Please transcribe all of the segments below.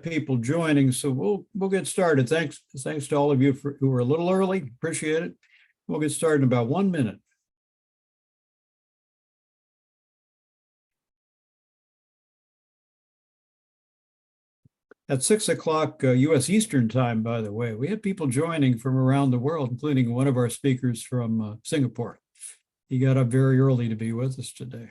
people joining, so we'll get started. Thanks to all of you who were a little early. Appreciate it. We'll get started in about 1 minute. At 6 o'clock U.S. Eastern time, by the way, we had people joining from around the world, including one of our speakers from Singapore. He got up very early to be with us today.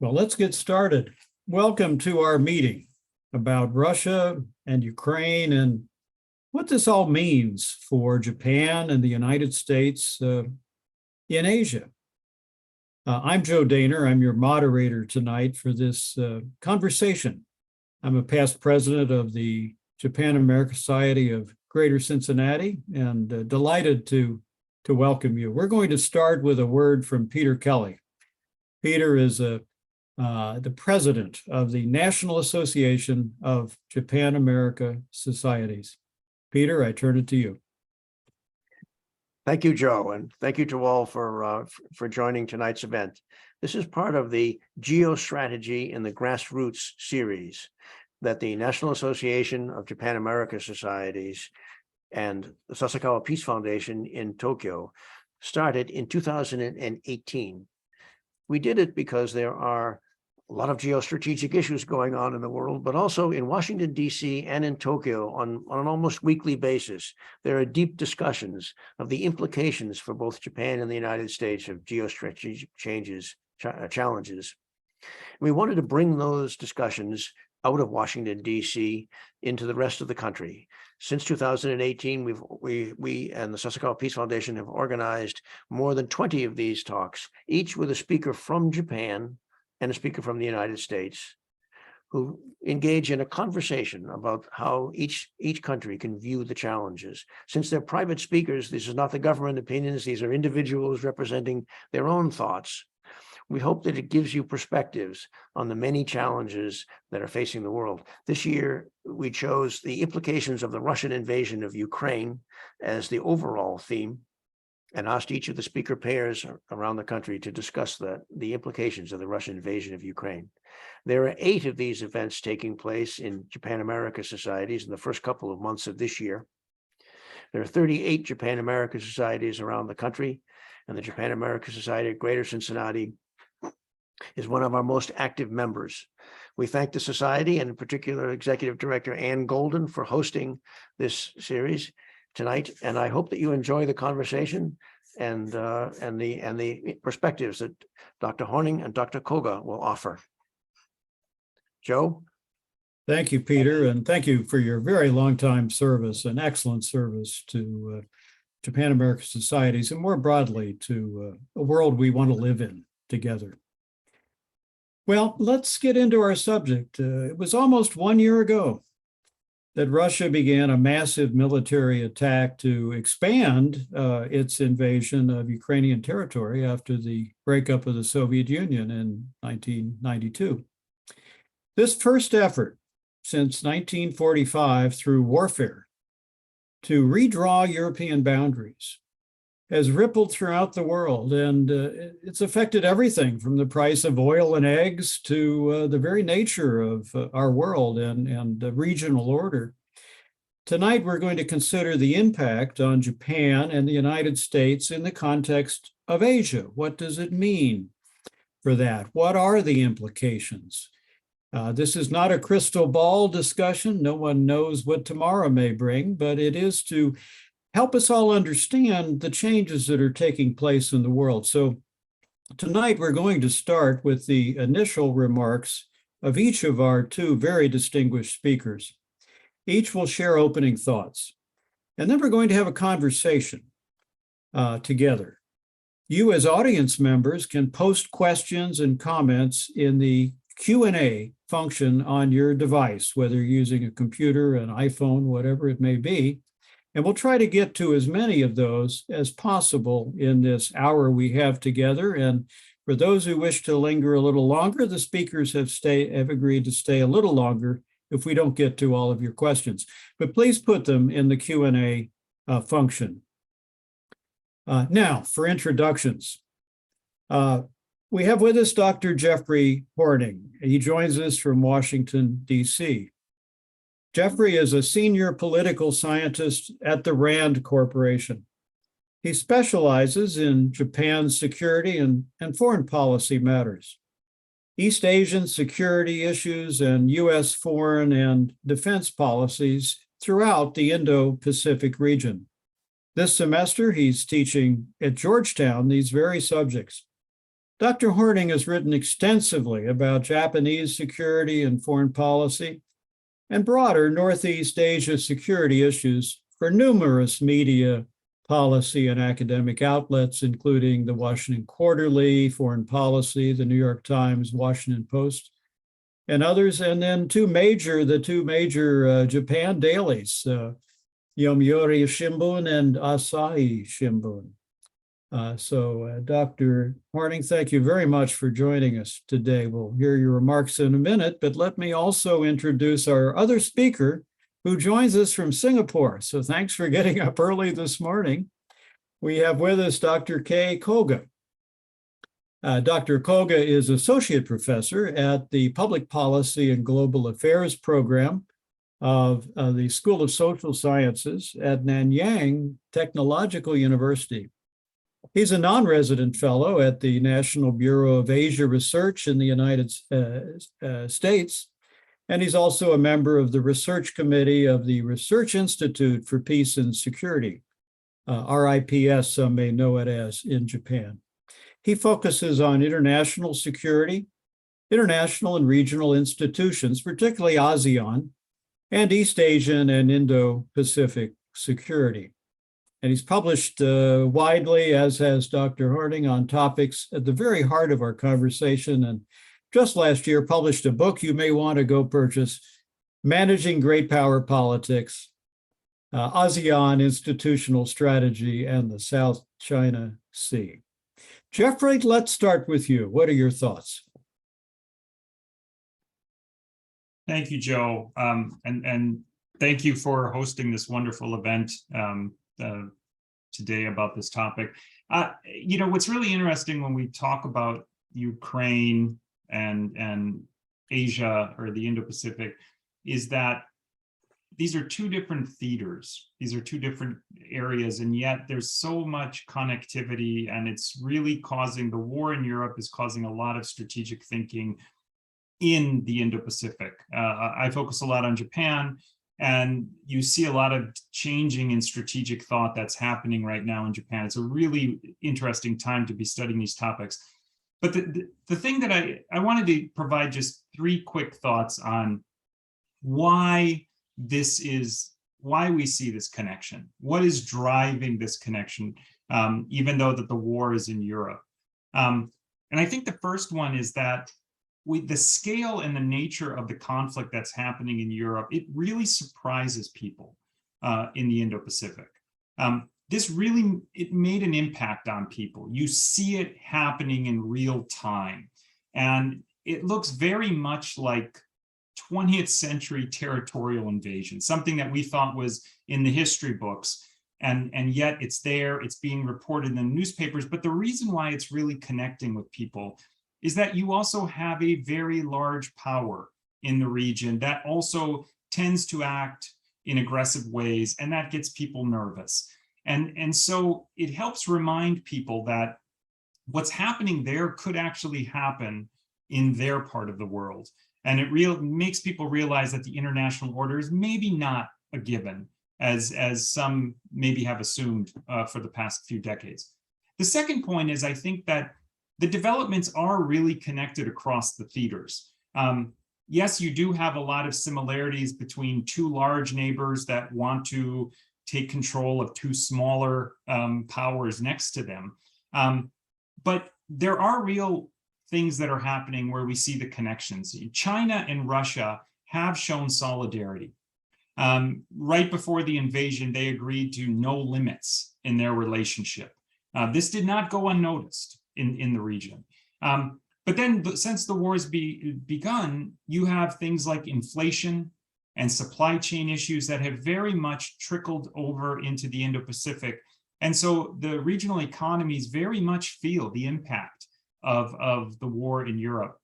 Well, let's get started. Welcome to our meeting about Russia and Ukraine and what this all means for Japan and the United States in Asia. I'm Joe Dehner. I'm your moderator tonight for this conversation. I'm a past president of the Japan-American Society of Greater Cincinnati and delighted to welcome you. We're going to start with a word from Peter Kelly. Peter is the president of the National Association of Japan-America Societies. Peter, I turn it to you. Thank you, Joe, and thank you to all for joining tonight's event. This is part of the Geostrategy in the Grassroots series that the National Association of Japan-America Societies and the Sasakawa Peace Foundation in Tokyo started in 2018. We did it because there are a lot of geostrategic issues going on in the world, but also in Washington, D.C. and in Tokyo on an almost weekly basis. There are deep discussions of the implications for both Japan and the United States of geostrategic challenges. We wanted to bring those discussions out of Washington, D.C. into the rest of the country. Since 2018, we and the Sasakawa Peace Foundation have organized more than 20 of these talks, each with a speaker from Japan and a speaker from the United States, who engage in a conversation about how each country can view the challenges. Since they're private speakers, this is not the government opinions, these are individuals representing their own thoughts. We hope that it gives you perspectives on the many challenges that are facing the world. This year, we chose the implications of the Russian invasion of Ukraine as the overall theme, and asked each of the speaker pairs around the country to discuss the implications of the Russian invasion of Ukraine. There are 8 of these events taking place in Japan-America societies in the first couple of months of this year. There are 38 Japan-America societies around the country, and the Japan-America Society of Greater Cincinnati is one of our most active members. We thank the Society, and in particular Executive Director Ann Golden, for hosting this series tonight, and I hope that you enjoy the conversation and the perspectives that Dr. Hornung and Dr. Koga will offer. Joe? Thank you, Peter, and thank you for your very long time service and excellent service to Japan-American societies and more broadly to a world we want to live in together. Well, let's get into our subject. It was almost 1 year ago that Russia began a massive military attack to expand its invasion of Ukrainian territory after the breakup of the Soviet Union in 1992. This first effort since 1945 through warfare to redraw European boundaries has rippled throughout the world, and it's affected everything from the price of oil and eggs to the very nature of our world and the regional order. Tonight, we're going to consider the impact on Japan and the United States in the context of Asia. What does it mean for that? What are the implications? This is not a crystal ball discussion. No one knows what tomorrow may bring, but it is to help us all understand the changes that are taking place in the world. So tonight we're going to start with the initial remarks of each of our 2 very distinguished speakers. Each will share opening thoughts, and then we're going to have a conversation together. You as audience members can post questions and comments in the Q&A function on your device, whether you're using a computer, an iPhone, whatever it may be. And we'll try to get to as many of those as possible in this hour we have together. And for those who wish to linger a little longer, the speakers have agreed to stay a little longer if we don't get to all of your questions. But please put them in the Q&A function. Now, for introductions. We have with us Dr. Jeffrey Hornung. He joins us from Washington, D.C. Jeffrey is a senior political scientist at the RAND Corporation. He specializes in Japan's security and foreign policy matters, East Asian security issues, and U.S. foreign and defense policies throughout the Indo-Pacific region. This semester, he's teaching at Georgetown these very subjects. Dr. Hornung has written extensively about Japanese security and foreign policy and broader Northeast Asia security issues for numerous media, policy, and academic outlets, including the Washington Quarterly, Foreign Policy, the New York Times, Washington Post, and others. And then the two major Japan dailies, Yomiuri Shimbun and Asahi Shimbun. Dr. Hornung, thank you very much for joining us today. We'll hear your remarks in a minute, but let me also introduce our other speaker who joins us from Singapore. So thanks for getting up early this morning. We have with us Dr. Kei Koga. Dr. Koga is associate professor at the Public Policy and Global Affairs program of the School of Social Sciences at Nanjing Technological University. He's a non-resident fellow at the National Bureau of Asia Research in the United States, and he's also a member of the research committee of the Research Institute for Peace and Security, RIPS, some may know it as, in Japan. He focuses on international security, international and regional institutions, particularly ASEAN, and East Asian and Indo-Pacific security. And he's published widely, as has Dr. Hornung, on topics at the very heart of our conversation. And just last year published a book you may want to go purchase, Managing Great Power Politics, ASEAN Institutional Strategy and the South China Sea. Jeffrey, let's start with you. What are your thoughts? Thank you, Joe. And thank you for hosting this wonderful event today about this topic. What's really interesting when we talk about Ukraine and Asia or the Indo-Pacific is that these are two different theaters. These are two different areas, and yet there's so much connectivity, and it's really causing, the war in Europe is causing a lot of strategic thinking in the Indo-Pacific. I focus a lot on Japan, and you see a lot of changing in strategic thought that's happening right now in Japan. It's a really interesting time to be studying these topics. But the thing that I wanted to provide just three quick thoughts on why we see this connection. What is driving this connection, even though that the war is in Europe? And I think the first one is that the scale and the nature of the conflict that's happening in Europe, it really surprises people in the Indo-Pacific. It made an impact on people. You see it happening in real time. And it looks very much like 20th century territorial invasion, something that we thought was in the history books. And yet it's there, it's being reported in the newspapers. But the reason why it's really connecting with people is that you also have a very large power in the region that also tends to act in aggressive ways, and that gets people nervous. And so it helps remind people that what's happening there could actually happen in their part of the world. And it makes people realize that the international order is maybe not a given, as some maybe have assumed for the past few decades. The second point is, I think that the developments are really connected across the theaters. Yes, you do have a lot of similarities between two large neighbors that want to take control of two smaller powers next to them. But there are real things that are happening where we see the connections. China and Russia have shown solidarity. Right before the invasion, they agreed to no limits in their relationship. This did not go unnoticed in the region. But then since the war has begun, you have things like inflation and supply chain issues that have very much trickled over into the Indo-Pacific. And so the regional economies very much feel the impact of the war in Europe.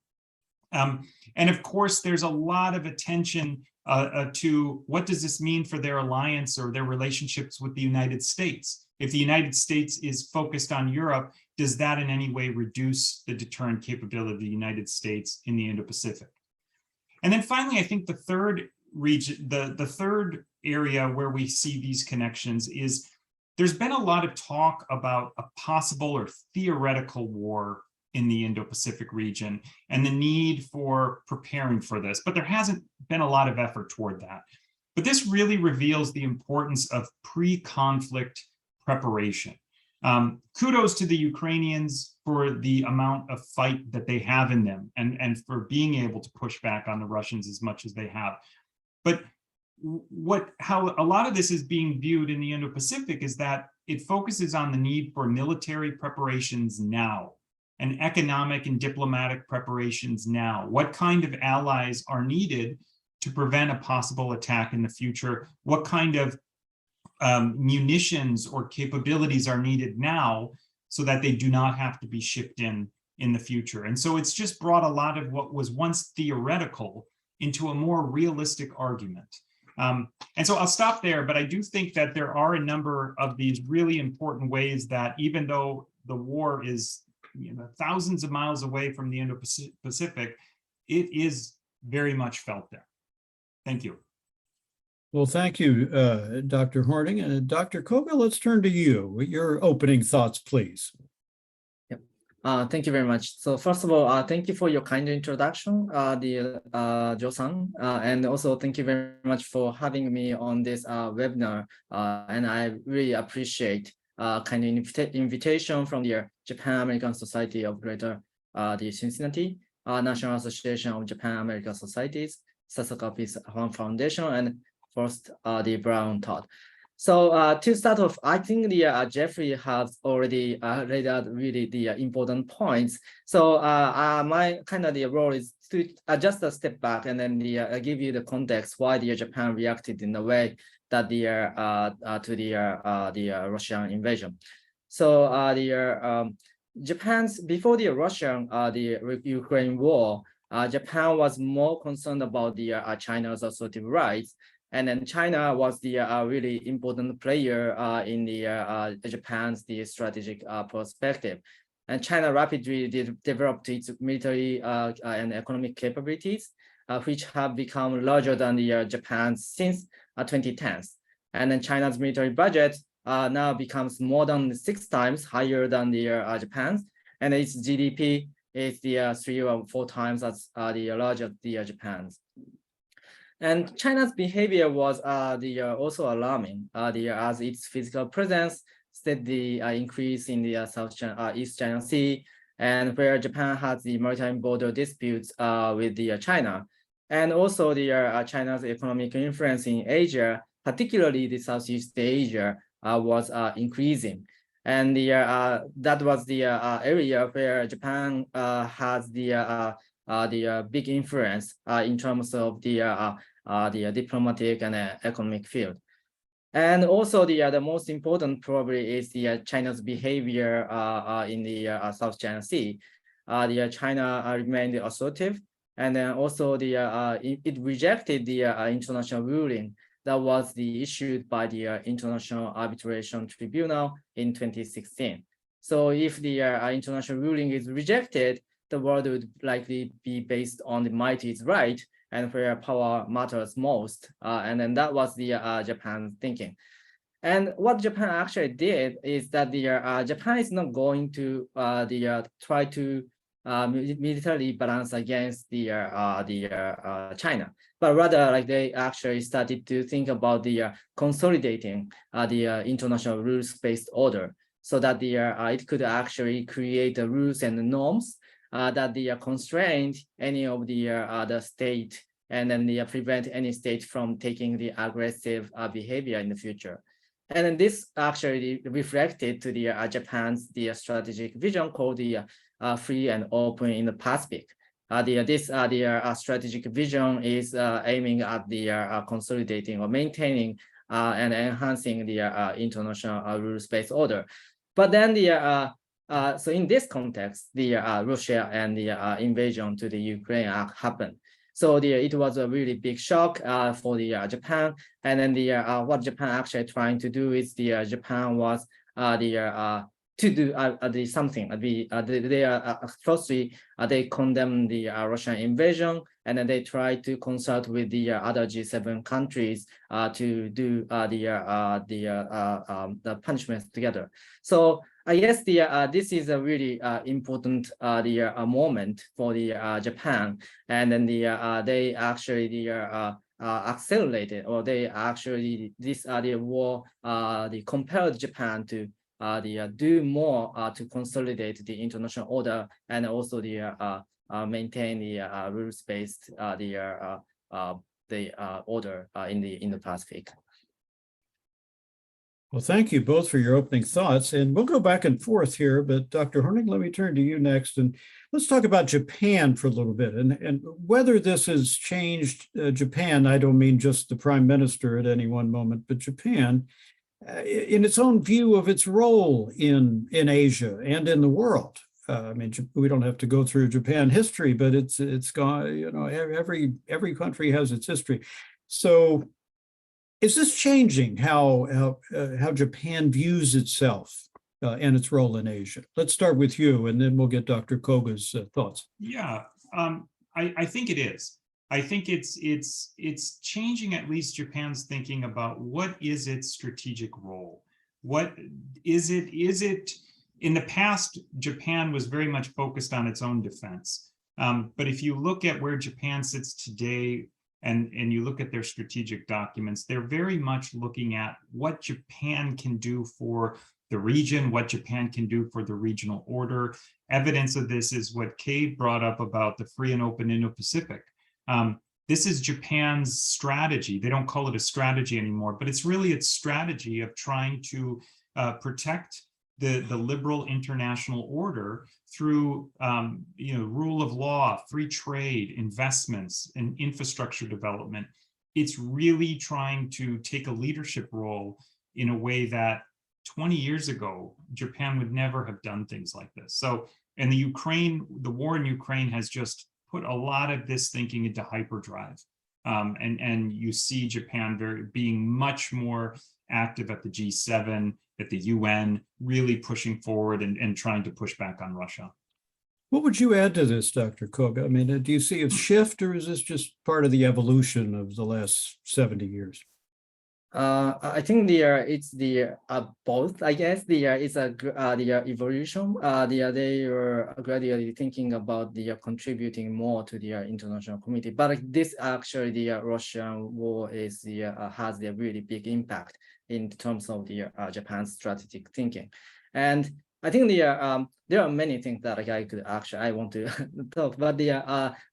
And of course, there's a lot of attention to what does this mean for their alliance or their relationships with the United States? If the United States is focused on Europe, does that in any way reduce the deterrent capability of the United States in the Indo-Pacific? And then finally, I think the third region, the third area where we see these connections is there's been a lot of talk about a possible or theoretical war in the Indo-Pacific region and the need for preparing for this, but there hasn't been a lot of effort toward that. But this really reveals the importance of pre-conflict preparation. Kudos to the Ukrainians for the amount of fight that they have in them and for being able to push back on the Russians as much as they have. But how a lot of this is being viewed in the Indo-Pacific is that it focuses on the need for military preparations now and economic and diplomatic preparations now. What kind of allies are needed to prevent a possible attack in the future? What kind of munitions or capabilities are needed now so that they do not have to be shipped in the future? And so it's just brought a lot of what was once theoretical into a more realistic argument. And so I'll stop there, but I do think that there are a number of these really important ways that even though the war is thousands of miles away from the Indo-Pacific, it is very much felt there. Thank you. Well, thank you, Dr. Hornung. And Dr. Koga, let's turn to you. Your opening thoughts, please. Thank you very much. So first of all, thank you for your kind introduction, Joe-san, and also thank you very much for having me on this webinar. And I really appreciate kind of invitation from the Japan-American Society of Greater the Cincinnati, National Association of Japan-American Societies, Sasakawa Peace Foundation, and first the Brown Todd. So to start off, I think the Jeffrey has already laid out really the important points. So my kind of the role is to just a step back and then give you the context why the Japan reacted in the way that to the Russian invasion. So Japan's before the Russian the Ukraine war, Japan was more concerned about the China's assertive rights. And then China was the really important player in the Japan's the strategic perspective. And China rapidly developed its military and economic capabilities, which have become larger than the Japan's since 2010s. And then China's military budget now becomes more than 6 times higher than the Japan's, and its GDP is the 3 or 4 times as the larger the Japan's. And China's behavior was also alarming as its physical presence steadily increased in the East China Sea, and where Japan has the maritime border disputes with the China. And also the China's economic influence in Asia, particularly the Southeast Asia, was increasing. And that was the area where Japan has the big influence in terms of the diplomatic and economic field. And also the most important probably is the China's behavior in the South China Sea. The China remained assertive, and then also it rejected the international ruling that was issued by the International Arbitration Tribunal in 2016. So if the international ruling is rejected, the world would likely be based on the might is right and where power matters most. And then that was the Japan's thinking. And what Japan actually did is that the Japan is not going to try to militarily balance against the China, but rather like they actually started to think about the consolidating the international rules-based order, so that it could actually create the rules and the norms that constrained any of the state and then they prevent any state from taking the aggressive behavior in the future. And then this actually reflected to the Japan's strategic vision called the free and open in the Pacific. This strategic vision is aiming at the consolidating or maintaining and enhancing the international rules-based order. But then so in this context, the Russia and the invasion to the Ukraine happened. So it was a really big shock for the Japan. And then what Japan actually trying to do is Japan was to do something. Firstly, they condemned the Russian invasion, and then they tried to consult with the other G7 countries to do the punishments together. So I guess this is a really important moment for the Japan, and then they actually accelerated, or they actually the war they compelled Japan to do more to consolidate the international order, and also maintain the rules-based order in the Pacific. Well, thank you both for your opening thoughts, and we'll go back and forth here, but Dr. Hornung, let me turn to you next, and let's talk about Japan for a little bit, and whether this has changed Japan. I don't mean just the prime minister at any one moment, but Japan in its own view of its role in Asia and in the world. I mean, we don't have to go through Japan history, but it's gone, you know, every country has its history. So is this changing how Japan views itself and its role in Asia? Let's start with you, and then we'll get Dr. Koga's thoughts. Yeah, I think it is. I think it's changing at least Japan's thinking about what is its strategic role. What is it? Is it in the past? Japan was very much focused on its own defense. But if you look at where Japan sits today, and you look at their strategic documents, they're very much looking at what Japan can do for the region, what Japan can do for the regional order. Evidence of this is what Kei brought up about the free and open Indo-Pacific. This is Japan's strategy. They don't call it a strategy anymore, but it's really its strategy of trying to protect the liberal international order through rule of law, free trade, investments, and infrastructure development. It's really trying to take a leadership role in a way that 20 years ago, Japan would never have done things like this. So, and the war in Ukraine has just put a lot of this thinking into hyperdrive. And you see Japan being much more active at the G7, at the UN, really pushing forward and trying to push back on Russia. What would you add to this, Dr. Koga? I mean, do you see a shift, or is this just part of the evolution of the last 70 years? I think it's both. I guess it's the evolution. They are gradually thinking about contributing more to the international community. But this actually the Russian war has a really big impact in terms of the Japan's strategic thinking. And I think there are many things that I want to talk. But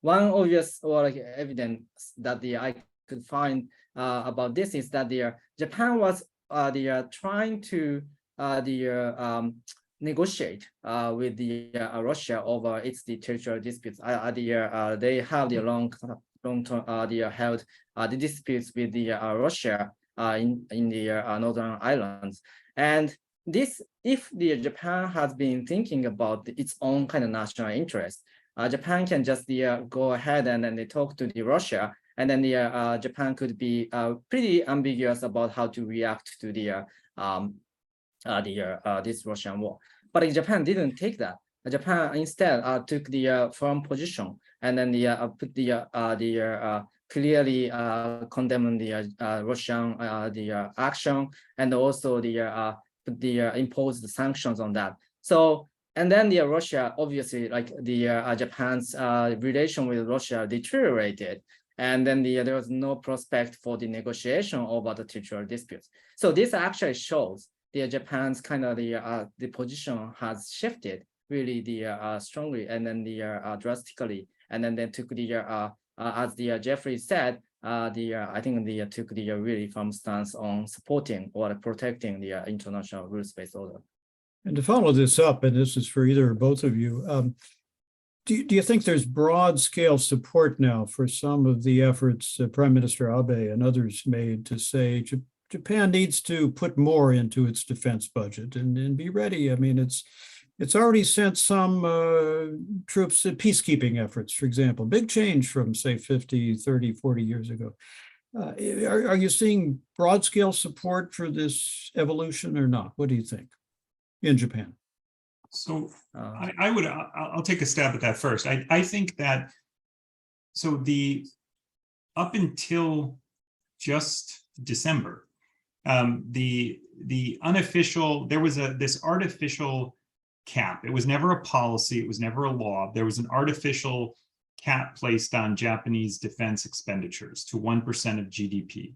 one obvious or evidence that I could find about this is that Japan was trying to negotiate with Russia over its territorial disputes. They have the long-term held the disputes with Russia in the Northern Islands, and this, if Japan has been thinking about its own kind of national interest, Japan can just go ahead and then they talk to Russia. And then Japan could be pretty ambiguous about how to react to this Russian war. But Japan didn't take that. Japan instead took the firm position, and then put clearly condemning the Russian action, and also imposed the sanctions on that. So. And then Russia, obviously, like Japan's relation with Russia deteriorated. And then there was no prospect for the negotiation over the territorial disputes. So this actually shows Japan's kind of the position has shifted really strongly, and then drastically, and then they took as the Jeffrey said, I think they took the really firm stance on supporting or protecting the international rules-based order. And to follow this up, and this is for either or both of you, do you think there's broad scale support now for some of the efforts Prime Minister Abe and others made to say Japan needs to put more into its defense budget and be ready? I mean, it's already sent some troops to peacekeeping efforts, for example, big change from say 50, 30, 40 years ago. Are you seeing broad scale support for this evolution or not? What do you think in Japan? So I'll take a stab at that first. I think that, so up until just December, the unofficial, there was this artificial cap. It was never a policy. It was never a law. There was an artificial cap placed on Japanese defense expenditures to 1% of GDP.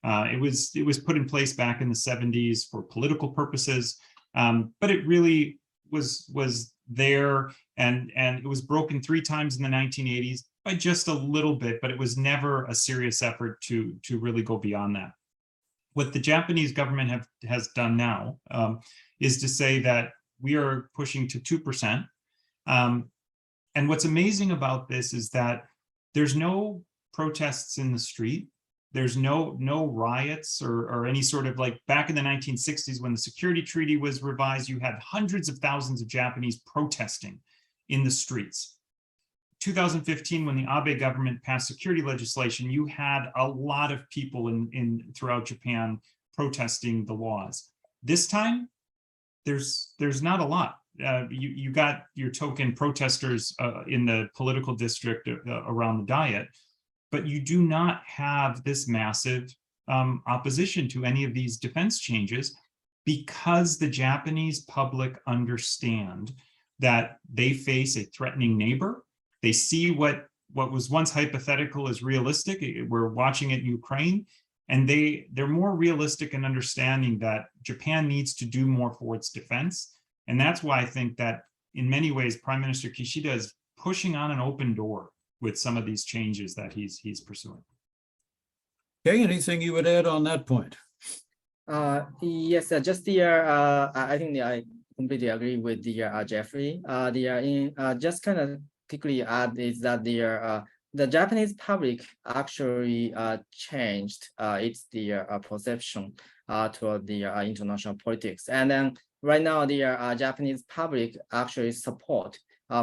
It was put in place back in the 70s for political purposes, but it really was there, and it was broken 3 times in the 1980s by just a little bit, but it was never a serious effort to really go beyond that. What the Japanese government has done now is to say that we are pushing to 2%. And what's amazing about this is that there's no protests in the street. There's no riots or any sort of, like back in the 1960s when the security treaty was revised, you had hundreds of thousands of Japanese protesting in the streets. 2015, when the Abe government passed security legislation, you had a lot of people throughout Japan protesting the laws. This time, there's not a lot. You got your token protesters in the political district around the Diet, but you do not have this massive opposition to any of these defense changes because the Japanese public understand that they face a threatening neighbor. They see what was once hypothetical as realistic. We're watching it in Ukraine, and they're more realistic in understanding that Japan needs to do more for its defense. And that's why I think that in many ways, Prime Minister Kishida is pushing on an open door with some of these changes that he's pursuing. Okay, anything you would add on that point? Yes, just I think I completely agree with the Jeffrey. Just kind of quickly add is that the Japanese public actually changed its perception toward the international politics, and then right now the Japanese public actually support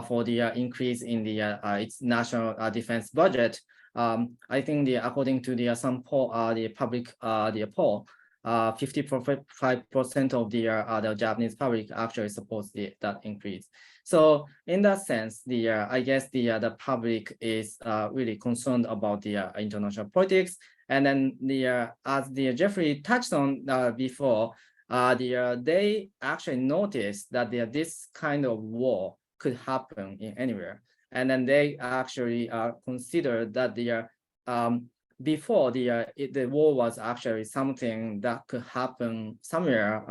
for the increase in its national defense budget. I think according to some poll, the public poll, 55% of the Japanese public actually supports that increase. So in that sense, I guess the public is really concerned about the international politics, and then as Jeffrey touched on before, they actually noticed that this kind of war could happen in anywhere, and then they actually consider that before the war was actually something that could happen somewhere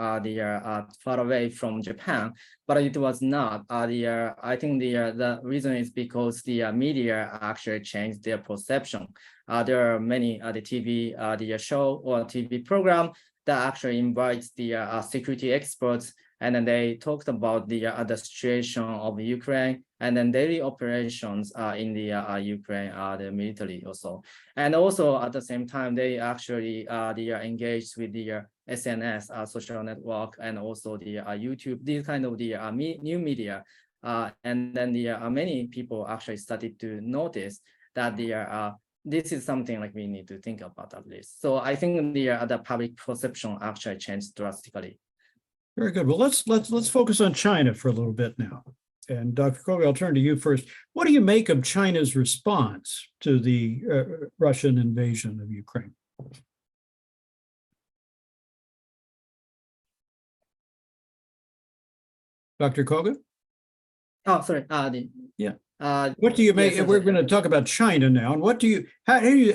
far away from Japan, but it was not. I think the reason is because the media actually changed their perception. There are many the TV show or TV program that actually invites the security experts, and then they talked about the situation of Ukraine and then daily operations in the Ukraine, the military also. And also at the same time, they actually engaged with the SNS, social network, and also the YouTube, these kind of the new media. And then many people actually started to notice that this is something like we need to think about at least. So I think the public perception actually changed drastically. Very good. Well, let's focus on China for a little bit now. And Dr. Koga, I'll turn to you first. What do you make of China's response to the Russian invasion of Ukraine? Dr. Koga? Oh, sorry. What do you make? Yes, we're going to talk about China now. And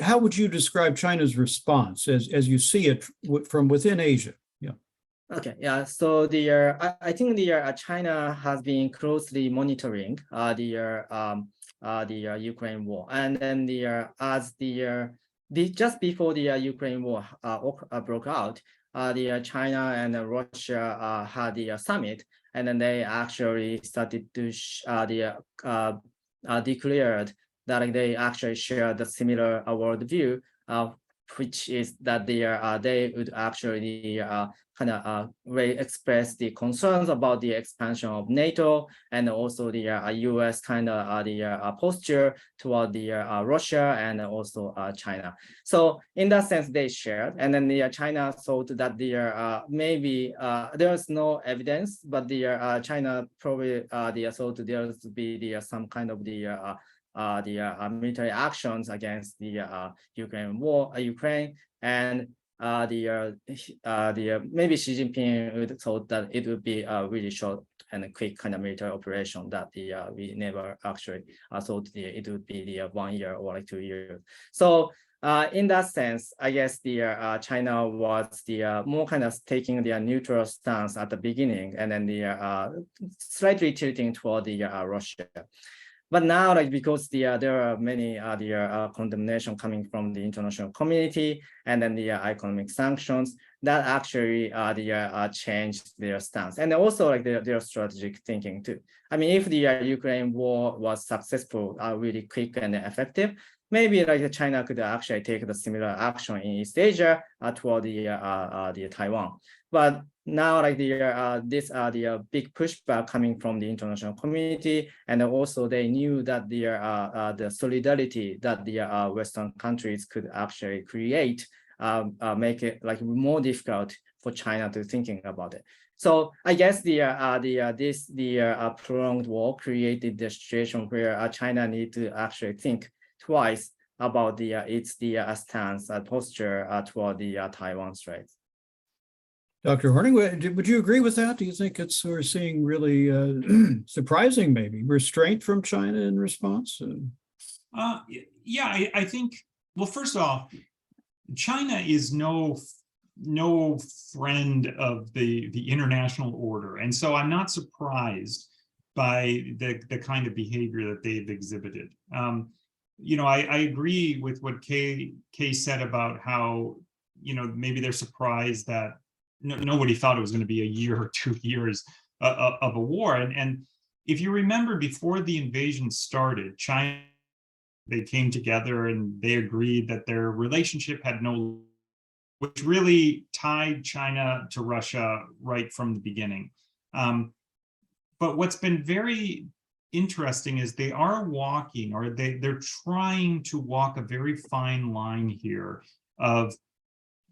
how would you describe China's response as you see it from within Asia? Yeah. Okay, yeah. So I think China has been closely monitoring the Ukraine war, and then as just before the Ukraine war broke out, China and Russia had the summit, and then they actually started to declared that they actually share the similar worldview, which is that they would actually kind of express the concerns about the expansion of NATO and also the U.S. kind of posture toward the Russia and also China. So in that sense, they shared, and then China thought that maybe there's no evidence, but China probably thought there would be some kind of military actions against the Ukraine, and maybe Xi Jinping would thought that it would be a really short and quick kind of military operation that we never actually thought it would be 1 year or like 2 years. So in that sense, I guess China was more kind of taking their neutral stance at the beginning, and then slightly tilting toward Russia. But now, like because there are many condemnation coming from the international community, and then the economic sanctions that actually changed their stance, and also like their strategic thinking too. I mean, if the Ukraine war was successful, really quick and effective, maybe like China could actually take the similar action in East Asia toward the Taiwan. But now, like these are the big pushback coming from the international community, and also they knew that the solidarity that the Western countries could actually create make it like more difficult for China to thinking about it. So I guess this prolonged war created the situation where China need to actually think twice about its stance posture toward the Taiwan Strait. Dr. Hornung, would you agree with that? Do you think we're seeing really surprising, maybe, restraint from China in response? Yeah, I think, well, first off, China is no friend of the international order. And so I'm not surprised by the kind of behavior that they've exhibited. I agree with what Kei said about how, maybe they're surprised that nobody thought it was going to be a year or 2 years of a war. And if you remember, before the invasion started, China, they came together and they agreed that their relationship had no, which really tied China to Russia right from the beginning. But what's been very interesting is they are walking, or they're trying to walk a very fine line here of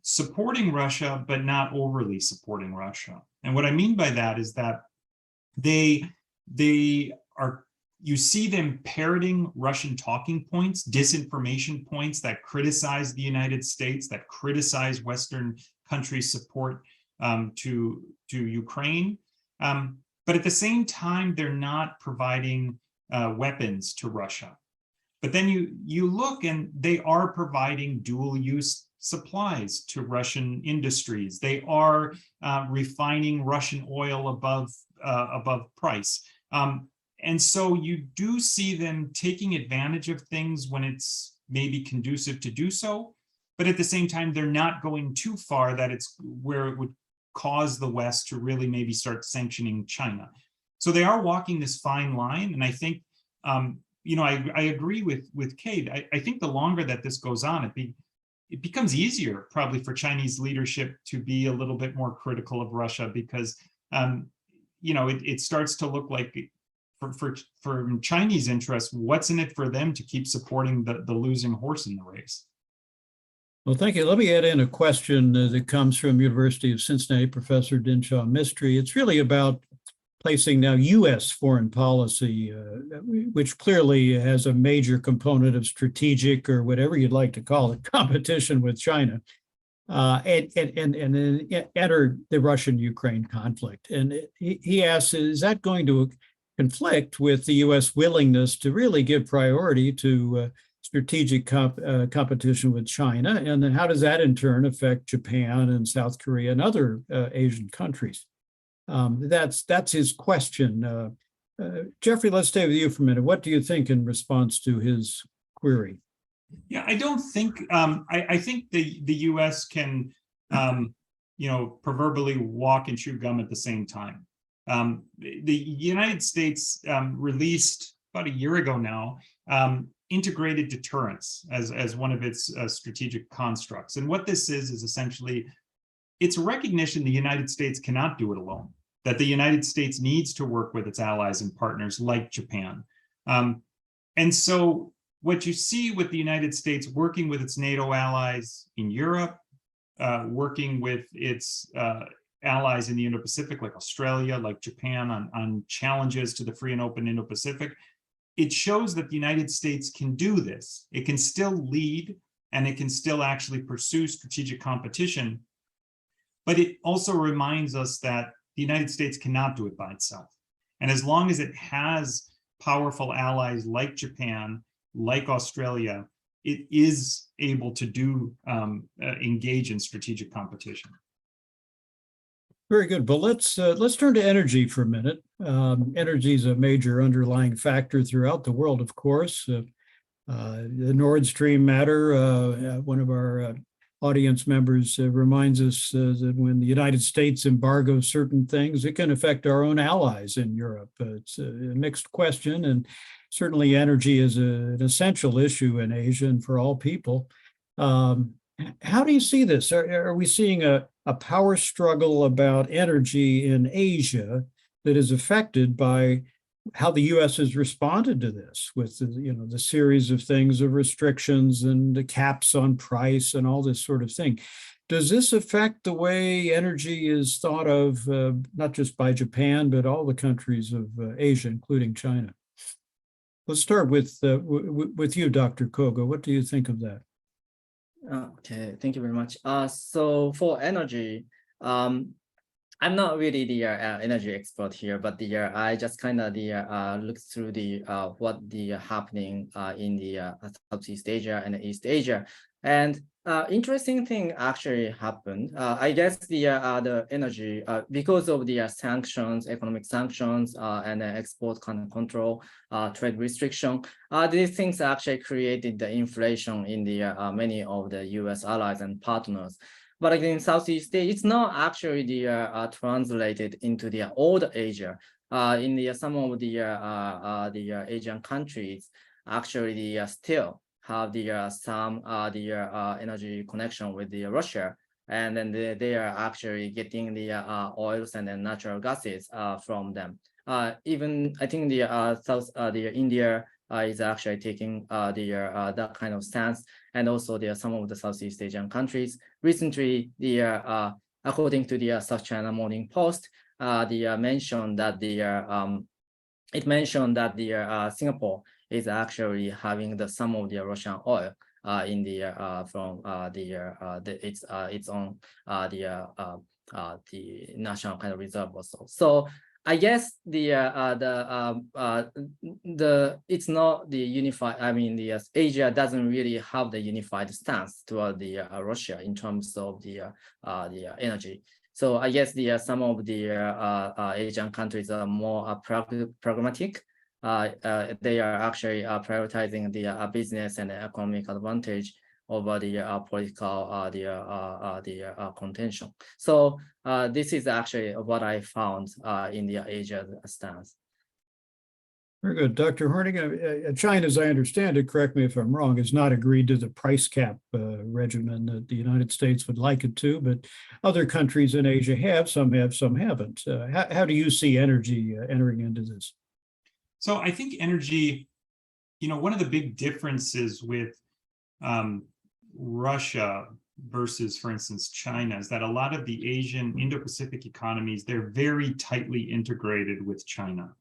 supporting Russia, but not overly supporting Russia. And what I mean by that is that they are, you see them parroting Russian talking points, disinformation points that criticize the United States, that criticize Western countries' support to Ukraine. But at the same time, they're not providing weapons to Russia. But then you look, and they are providing dual-use supplies to Russian industries. They are refining Russian oil above price. And so you do see them taking advantage of things when it's maybe conducive to do so, but at the same time, they're not going too far that it's where it would cause the West to really maybe start sanctioning China. So they are walking this fine line. And I think, I agree with Kei. I think the longer that this goes on, it becomes easier probably for Chinese leadership to be a little bit more critical of Russia, because, it starts to look like for Chinese interests, what's in it for them to keep supporting the losing horse in the race? Well, thank you. Let me add in a question that comes from University of Cincinnati professor Dinshaw Mistry. It's really about placing now U.S. foreign policy, which clearly has a major component of strategic, or whatever you'd like to call it, competition with China, and then enter the Russian-Ukraine conflict. And he asks, is that going to conflict with the U.S. willingness to really give priority to strategic competition with China, and then how does that in turn affect Japan and South Korea and other Asian countries? That's his question. Jeffrey, let's stay with you for a minute. What do you think in response to his query? Yeah, I don't think I think the U.S. can proverbially walk and chew gum at the same time. The United States released about a year ago now integrated deterrence as one of its strategic constructs, and what this is essentially it's a recognition the United States cannot do it alone. That the United States needs to work with its allies and partners like Japan, and so. What you see with the United States working with its NATO allies in Europe, working with its allies in the Indo-Pacific, like Australia, like Japan, on challenges to the free and open Indo-Pacific, it shows that the United States can do this. It can still lead, and it can still actually pursue strategic competition. But it also reminds us that the United States cannot do it by itself. And as long as it has powerful allies like Japan, like Australia, it is able to engage in strategic competition. Very good. But let's turn to energy for a minute. Energy is a major underlying factor throughout the world, of course. The Nord Stream matter, one of our audience members reminds us that when the United States embargoes certain things, it can affect our own allies in Europe. It's a mixed question, and certainly energy is an essential issue in Asia and for all people. How do you see this? Are we seeing a power struggle about energy in Asia that is affected by how the U.S. has responded to this with the series of things of restrictions and the caps on price and all this sort of thing? Does this affect the way energy is thought of, not just by Japan, but all the countries of Asia, including China? Let's start with you, Dr. Koga. What do you think of that? Okay, thank you very much. So for energy, I'm not really the energy expert here, but I just kind of look through what happening in the Southeast Asia and East Asia, and interesting thing actually happened. I guess the energy because of the sanctions, economic sanctions, and export control, trade restriction. These things actually created the inflation in the many of the U.S. allies and partners. But again, in Southeast Asia, it's not actually translated into the older Asia. In some of the Asian countries, actually still have some energy connection with Russia, and then they are actually getting the oils and then natural gases from them. Even I think the India is actually taking that kind of stance, and also there are some of the Southeast Asian countries. Recently, according to the South China Morning Post, mentioned that Singapore is actually having some of the Russian oil in from its own the national kind of reserve also. So I guess it's not the unified. I mean, Asia doesn't really have the unified stance toward Russia in terms of the energy. So I guess some of the Asian countries are more pragmatic. They are actually prioritizing the business and economic advantage over the political contention. So this is actually what I found in the Asia stance. Very good. Dr. Hornung, China, as I understand it, correct me if I'm wrong, has not agreed to the price cap regimen that the United States would like it to, but other countries in Asia have, some haven't. How do you see energy entering into this? So I think energy, one of the big differences with Russia versus, for instance, China is that a lot of the Asian Indo-Pacific economies, they're very tightly integrated with China.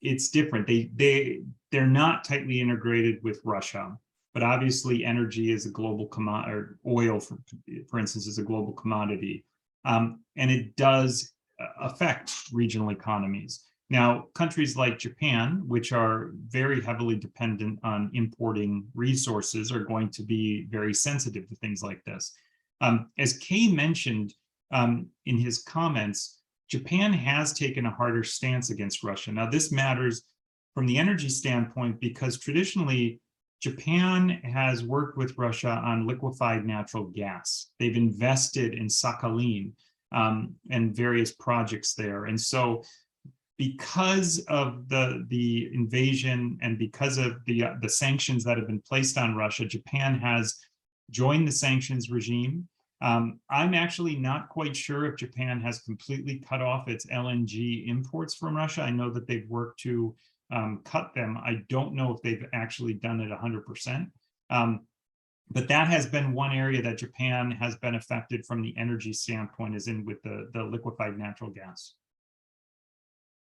It's different. They're not tightly integrated with Russia, but obviously energy is a global commodity, or oil, for instance, is a global commodity, and it does affect regional economies. Now, countries like Japan, which are very heavily dependent on importing resources, are going to be very sensitive to things like this. As Kei mentioned in his comments, Japan has taken a harder stance against Russia. Now, this matters from the energy standpoint because traditionally, Japan has worked with Russia on liquefied natural gas. They've invested in Sakhalin and various projects there. And so because of the invasion and because of the sanctions that have been placed on Russia, Japan has joined the sanctions regime. I'm actually not quite sure if Japan has completely cut off its LNG imports from Russia. I know that they've worked to cut them. I don't know if they've actually done it 100%. But that has been one area that Japan has been affected from the energy standpoint, is in with the liquefied natural gas.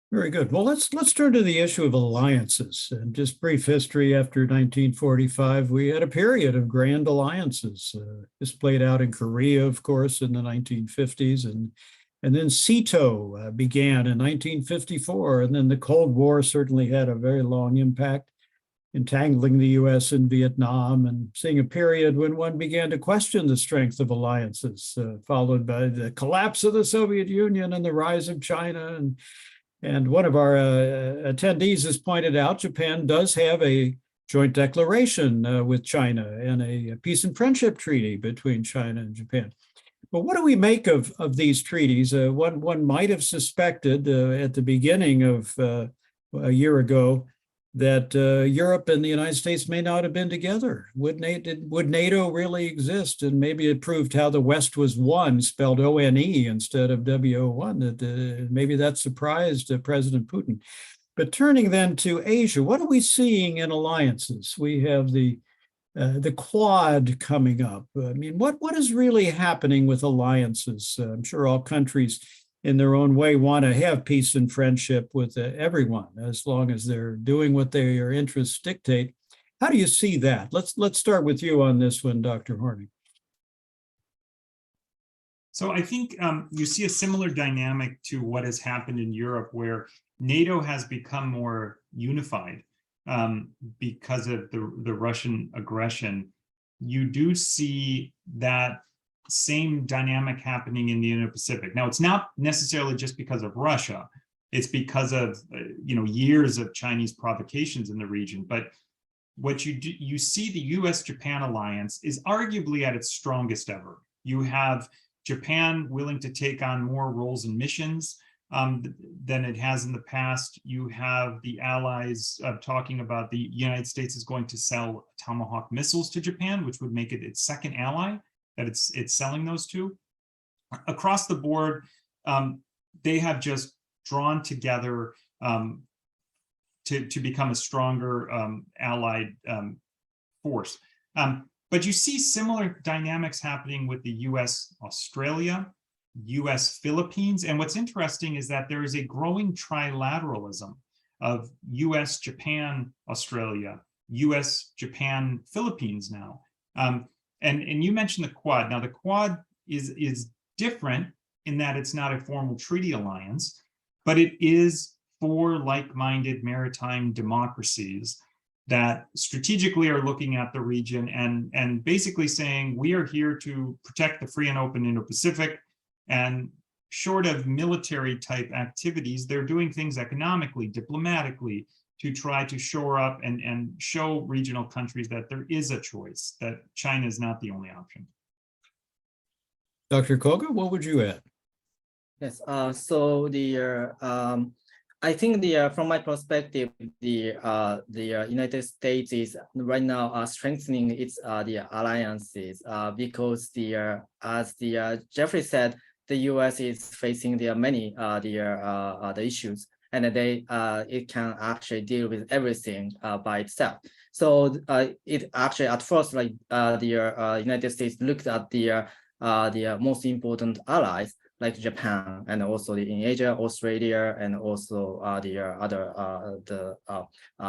Very good. Well, let's turn to the issue of alliances. And just brief history, after 1945, we had a period of grand alliances. This played out in Korea, of course, in the 1950s. And then SEATO began in 1954. And then the Cold War certainly had a very long impact, entangling the US in Vietnam and seeing a period when one began to question the strength of alliances, followed by the collapse of the Soviet Union and the rise of China. And one of our attendees has pointed out Japan does have a joint declaration with China and a peace and friendship treaty between China and Japan. But what do we make of these treaties? One might have suspected at the beginning of a year ago that Europe and the United States may not have been together. Would NATO really exist? And maybe it proved how the West was one, spelled O-N-E instead of W-O-1, that maybe that surprised President Putin. But turning then to Asia, what are we seeing in alliances? We have the Quad coming up. I mean, what is really happening with alliances? I'm sure all countries in their own way want to have peace and friendship with everyone, as long as they're doing what their interests dictate. How do you see that? Let's start with you on this one, Dr. Hornung. So I think you see a similar dynamic to what has happened in Europe, where NATO has become more unified because of the Russian aggression. You do see that same dynamic happening in the Indo-Pacific. Now, it's not necessarily just because of Russia. It's because of years of Chinese provocations in the region. But what you see, the U.S.-Japan alliance is arguably at its strongest ever. You have Japan willing to take on more roles and missions than it has in the past. You have the allies talking about the United States is going to sell Tomahawk missiles to Japan, which would make it its second ally that it's selling those to. Across the board, they have just drawn together to become a stronger allied force. But you see similar dynamics happening with the US-Australia, US-Philippines. And what's interesting is that there is a growing trilateralism of US-Japan-Australia, US-Japan-Philippines now. And you mentioned the Quad. Now, the Quad is different in that it's not a formal treaty alliance, but it is four like-minded maritime democracies that strategically are looking at the region and basically saying, we are here to protect the free and open Indo-Pacific, and short of military type activities, they're doing things economically, diplomatically, to try to shore up and show regional countries that there is a choice, that China is not the only option. Dr. Koga, what would you add? Yes, so I think from my perspective, the United States is right now strengthening its the alliances because as Jeffrey said, the U.S. is facing many the issues, and it can actually deal with everything by itself. So it actually at first, like the United States looked at the most important allies like Japan, and also in Asia, Australia, and also the other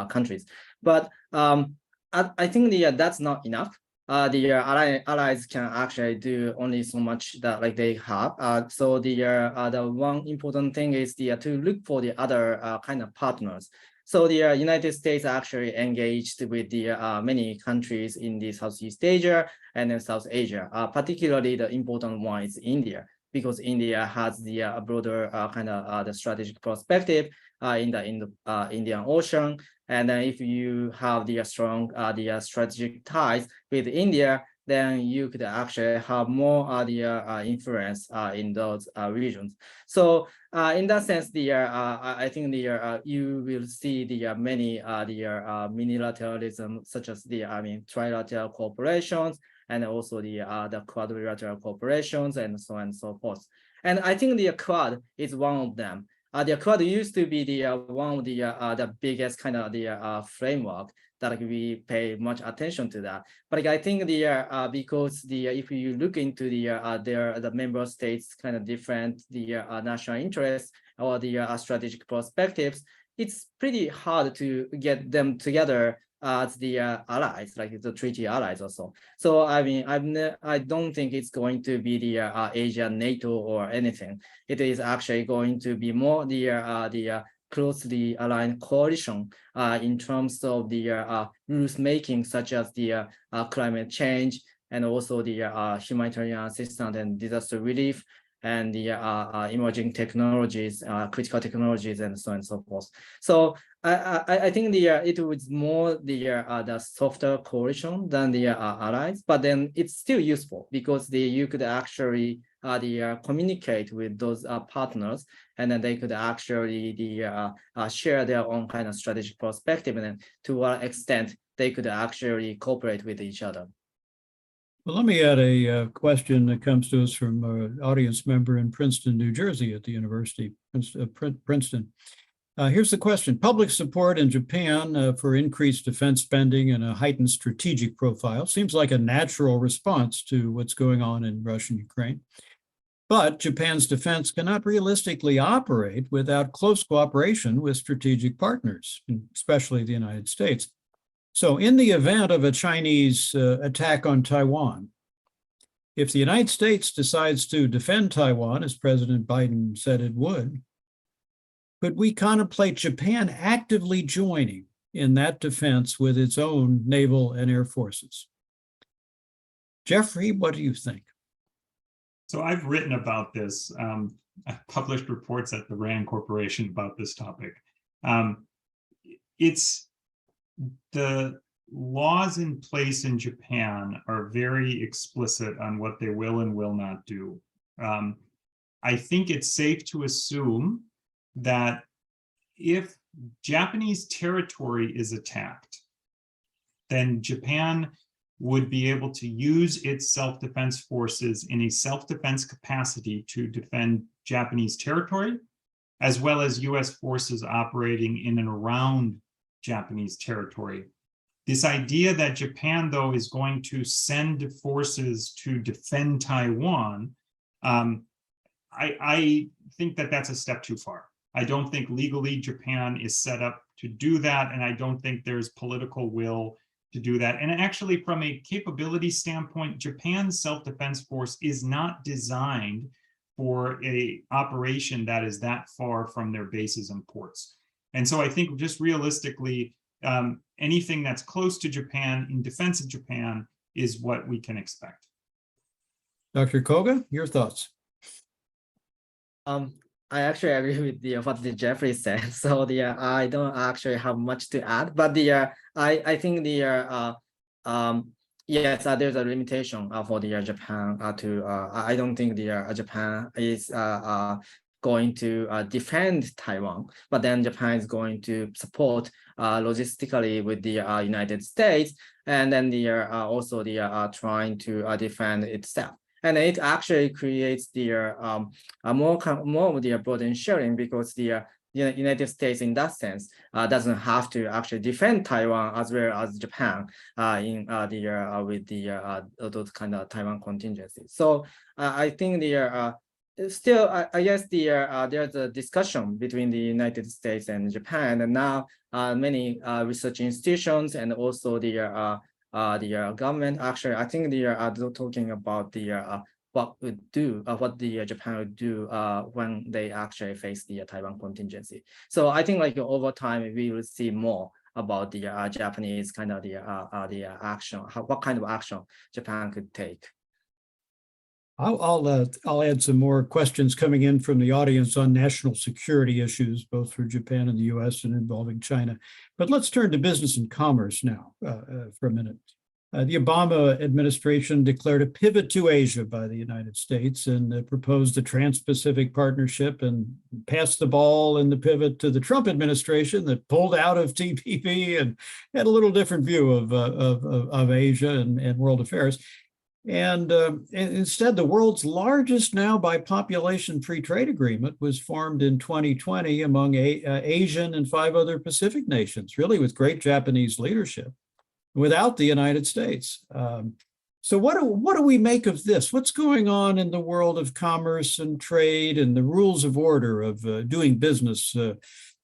countries. But I think that's not enough. the allies can actually do only so much that like they have. So the one important thing is to look for the other kind of partners. So the United States actually engaged with the many countries in the Southeast Asia and then South Asia. Particularly the important one is India, because India has the broader kind of the strategic perspective in the Indian Ocean. And then if you have the strong strategic ties with India, then you could actually have more influence in those regions. So in that sense, I think you will see the many multilateralism, such as trilateral corporations, and also the quadrilateral corporations, and so on and so forth. And I think the Quad is one of them. The Quad used to be one of the biggest kind of framework that we pay much attention to that. But I think because if you look into the member states kind of different national interests or the strategic perspectives, it's pretty hard to get them together as the allies, like the treaty allies also. So I mean, I don't think it's going to be the Asia NATO or anything. It is actually going to be more the closely aligned coalition in terms of the rules making, such as the climate change, and also the humanitarian assistance and disaster relief, and the emerging technologies, critical technologies, and so on and so forth. So I think it was more the softer coalition than the allies, but then it's still useful because you could actually communicate with those partners, and then they could actually share their own kind of strategic perspective, and then to what extent they could actually cooperate with each other. Well, let me add a question that comes to us from an audience member in Princeton, New Jersey at the University of Princeton. Here's the question. Public support in Japan for increased defense spending and a heightened strategic profile seems like a natural response to what's going on in Russia and Ukraine. But Japan's defense cannot realistically operate without close cooperation with strategic partners, especially the United States. So in the event of a Chinese attack on Taiwan, if the United States decides to defend Taiwan, as President Biden said it would, could we contemplate Japan actively joining in that defense with its own naval and air forces? Jeffrey, what do you think? So I've written about this. I've published reports at the RAND Corporation about this topic. It's the laws in place in Japan are very explicit on what they will and will not do. I think it's safe to assume that if Japanese territory is attacked, then Japan would be able to use its self-defense forces in a self-defense capacity to defend Japanese territory, as well as US forces operating in and around Japanese territory. This idea that Japan, though, is going to send forces to defend Taiwan, I think that that's a step too far. I don't think legally Japan is set up to do that, and I don't think there's political will to do that. And actually, from a capability standpoint, Japan's self-defense force is not designed for an operation that is that far from their bases and ports. And so I think just realistically, anything that's close to Japan in defense of Japan is what we can expect. Dr. Koga, your thoughts? I actually agree with what Jeffrey said. So I don't actually have much to add, but I think yes, there's a limitation for the Japan I don't think Japan is going to defend Taiwan, but then Japan is going to support logistically with the United States, and then also trying to defend itself. And it actually creates more of the burden sharing, because the United States, in that sense, doesn't have to actually defend Taiwan as well as Japan with those kind of Taiwan contingencies. So I think still, I guess there's a discussion between the United States and Japan, and now many research institutions and also the government. Actually, I think they are talking about the what the Japan would do when they actually face the Taiwan contingency. So I think like over time we will see more about the Japanese kind of the action, what kind of action Japan could take. I'll add some more questions coming in from the audience on national security issues, both for Japan and the U.S. and involving China. But let's turn to business and commerce now for a minute. The Obama administration declared a pivot to Asia by the United States and proposed the Trans-Pacific Partnership and passed the ball in the pivot to the Trump administration that pulled out of TPP and had a little different view of Asia and world affairs. And instead, the world's largest now by population free trade agreement was formed in 2020 among Asian and 5 other Pacific nations, really with great Japanese leadership, without the United States. So what do we make of this? What's going on in the world of commerce and trade and the rules of order of doing business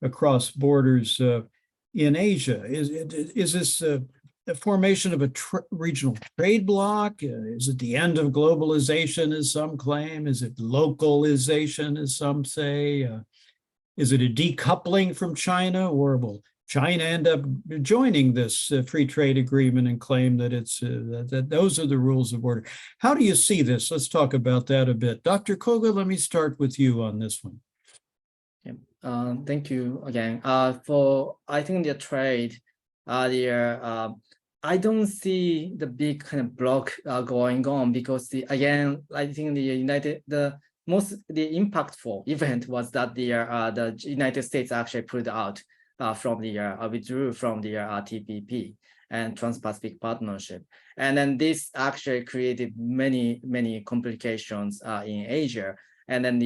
across borders in Asia? Is this the formation of a regional trade bloc? Is it the end of globalization, as some claim? Is it localization, as some say? Is it a decoupling from China, or will China end up joining this free trade agreement and claim that it's that those are the rules of order? How do you see this? Let's talk about that a bit. Dr. Koga, let me start with you on this one. Thank you again. For I think the trade, I don't see the big kind of block going on, because again, I think the most impactful event was that the United States actually pulled out from withdrew from the TPP and Trans-Pacific Partnership, and then this actually created many complications in Asia. And then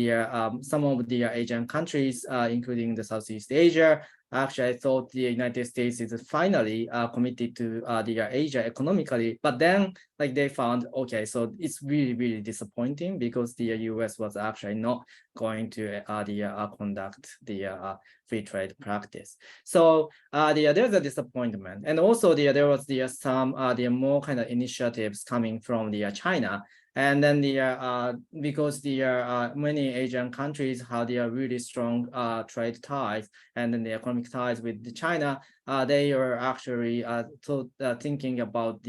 some of the Asian countries, including the Southeast Asia, actually I thought the United States is finally committed to the Asia economically, but then like they found, okay, so it's really disappointing, because the US was actually not going to conduct the free trade practice. So there's a disappointment, and also there was some more kind of initiatives coming from China. And then because many Asian countries have really strong trade ties, and then the economic ties with China, they are actually thinking about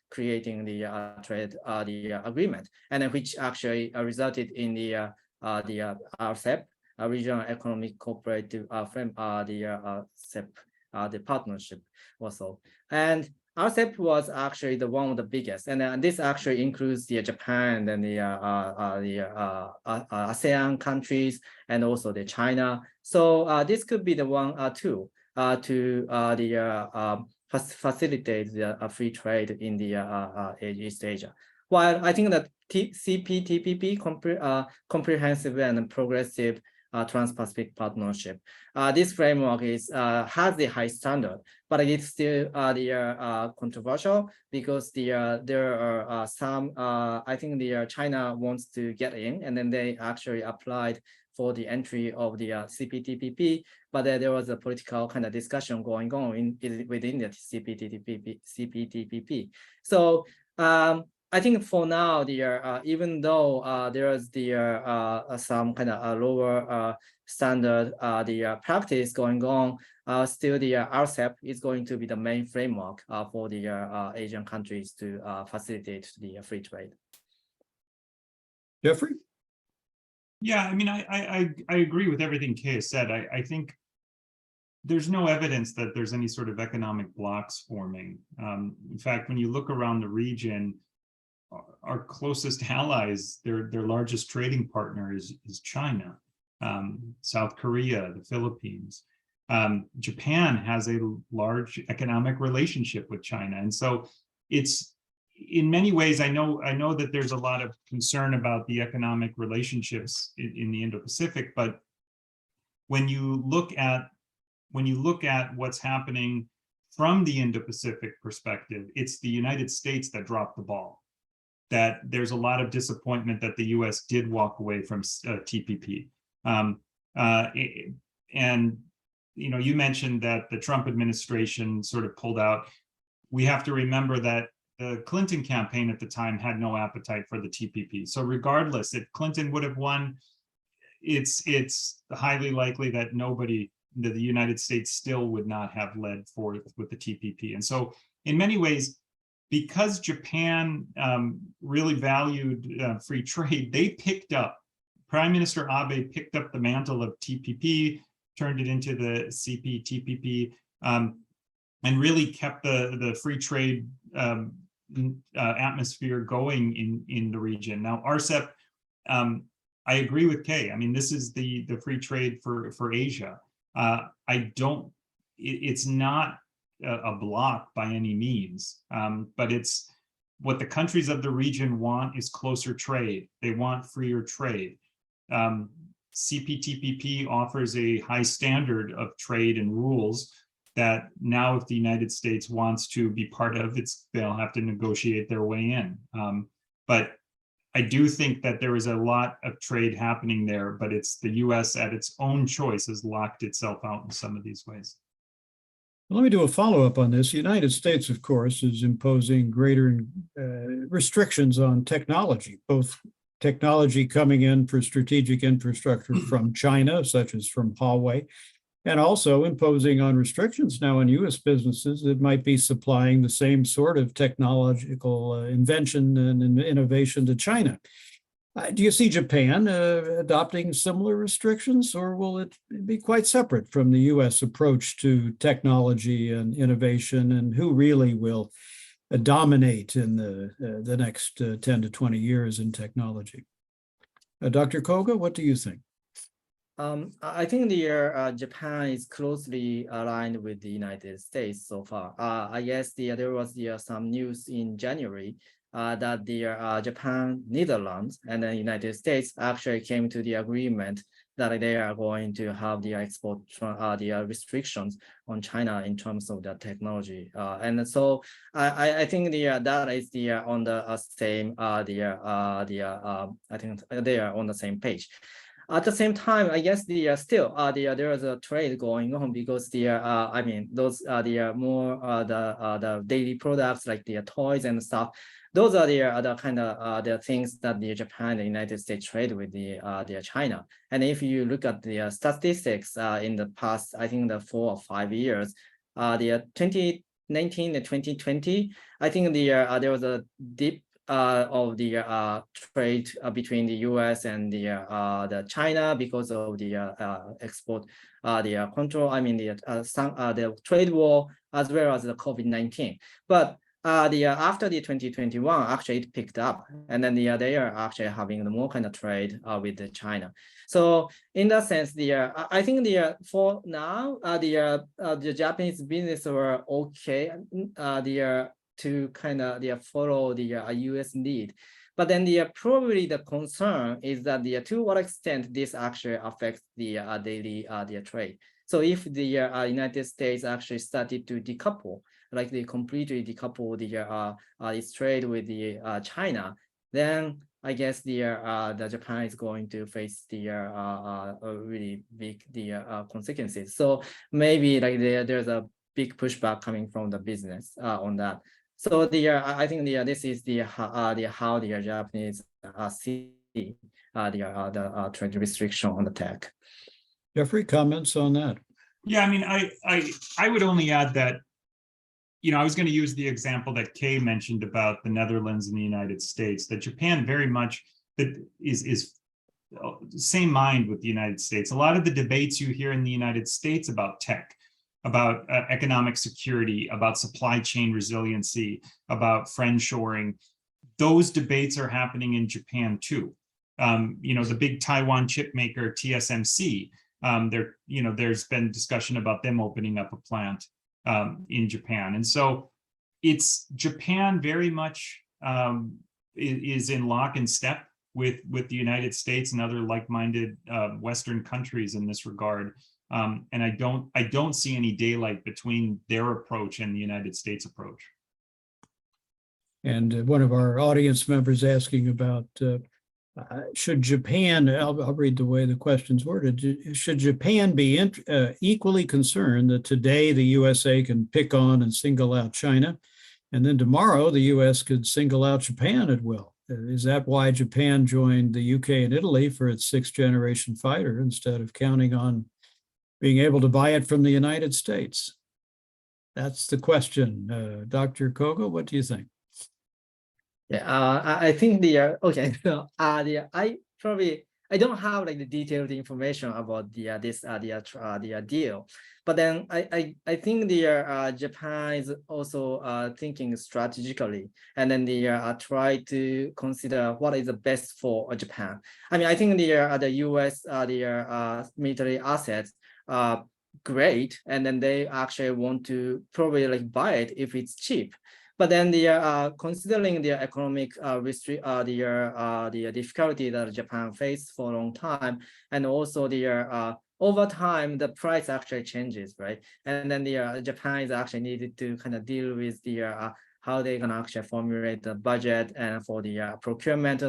creating the trade agreement, and which actually resulted in the RCEP, Regional Economic Cooperative CEP, the partnership also. And RCEP was actually one of the biggest, and this actually includes Japan and the ASEAN countries, and also the China. So this could be the one tool to facilitate the free trade in the East Asia. While I think that CPTPP, comprehensive and progressive Trans-Pacific Partnership, this framework has the high standard, but it's still controversial, because there are some, I think China wants to get in, and then they actually applied for the entry of the CPTPP, but there was a political kind of discussion going on within the CPTPP. So I think for now, even though there is some kind of lower standard practice going on, still the RCEP is going to be the main framework for the Asian countries to facilitate the free trade. Jeffrey? Yeah, I mean, I agree with everything Kei has said. I think there's no evidence that there's any sort of economic blocks forming. In fact, when you look around the region, our closest allies, their largest trading partner is China, South Korea, the Philippines. Japan has a large economic relationship with China, and so it's, in many ways, I know that there's a lot of concern about the economic relationships in the Indo-Pacific, but when you look at what's happening from the Indo-Pacific perspective, it's the United States that dropped the ball. That there's a lot of disappointment that the U.S. did walk away from TPP. And you mentioned that the Trump administration sort of pulled out. we have to remember that the Clinton campaign at the time had no appetite for the TPP. So regardless, if Clinton would have won, it's highly likely that the United States still would not have led forth with the TPP. And so in many ways, because Japan really valued free trade, they picked up, Prime Minister Abe picked up the mantle of TPP, turned it into the CPTPP, and really kept the free trade atmosphere going in the region. Now, RCEP, I agree with Kei. I mean, this is the free trade for Asia. It's not a block by any means, but it's what the countries of the region want is closer trade. They want freer trade. CPTPP offers a high standard of trade and rules that now if the United States wants to be part of it, they'll have to negotiate their way in. But I do think that there is a lot of trade happening there, but it's the US at its own choice has locked itself out in some of these ways. Let me do a follow-up on this. The United States, of course, is imposing greater restrictions on technology, both technology coming in for strategic infrastructure from China, such as from Huawei, and also imposing on restrictions now on US businesses that might be supplying the same sort of technological invention and innovation to China. Do you see Japan adopting similar restrictions, or will it be quite separate from the US approach to technology and innovation, and who really will dominate in the next 10 to 20 years in technology? Dr. Koga, what do you think? I think Japan is closely aligned with the United States so far. I guess there was some news in January that Japan, Netherlands, and the United States actually came to the agreement that they are going to have the export restrictions on China in terms of the technology. And so I think that is on the same I think they are on the same page. At the same time, I guess there is a trade going on because those are more the daily products like the toys and stuff. Those are the kind of the things that Japan and the United States trade with the China. And if you look at the statistics in the past, I think the 4 or 5 years, the 2019 and 2020, I think there was a dip of the trade between the U.S. and the China because of the export, the control. I mean the trade war as well as the COVID-19. But after the 2021, actually it picked up, and then they are actually having the more kind of trade with the China. So in that sense, I think for now the Japanese business were okay. To kind of follow the U.S. lead, but then probably the concern is that to what extent this actually affects the daily trade. So if the United States actually started to decouple, like they completely decouple its trade with the China, then I guess the Japan is going to face the really big consequences. So maybe like there's a big pushback coming from the business on that. So I think this is how the Japanese see the trade restriction on the tech. Jeffrey, comments on that? Yeah, I mean, I would only add that, I was going to use the example that Kei mentioned about the Netherlands and the United States, that Japan very much is same mind with the United States. A lot of the debates you hear in the United States about tech, about economic security, about supply chain resiliency, about friendshoring, those debates are happening in Japan too. The big Taiwan chip maker TSMC, there's been discussion about them opening up a plant in Japan. And so it's Japan very much is in lock and step with the United States and other like-minded Western countries in this regard. And I don't see any daylight between their approach and the United States approach. And one of our audience members asking about should Japan, I'll read the way the question's worded, should Japan be equally concerned that today the USA can pick on and single out China, And then tomorrow, the US could single out Japan at will. Is that why Japan joined the UK and Italy for its 6th-generation fighter instead of counting on being able to buy it from the United States? That's the question. Dr. Koga, what do you think? Yeah, I think okay. So I don't have like the detailed information about the deal, but then I think Japan is also thinking strategically, and then try to consider what is the best for Japan. I mean, I think the US military assets are great, and then they actually want to probably like buy it if it's cheap. But then considering the economic the difficulty that Japan faced for a long time, and also over time the price actually changes, right? And then Japan is actually needed to kind of deal with how they can actually formulate the budget and for the procurement.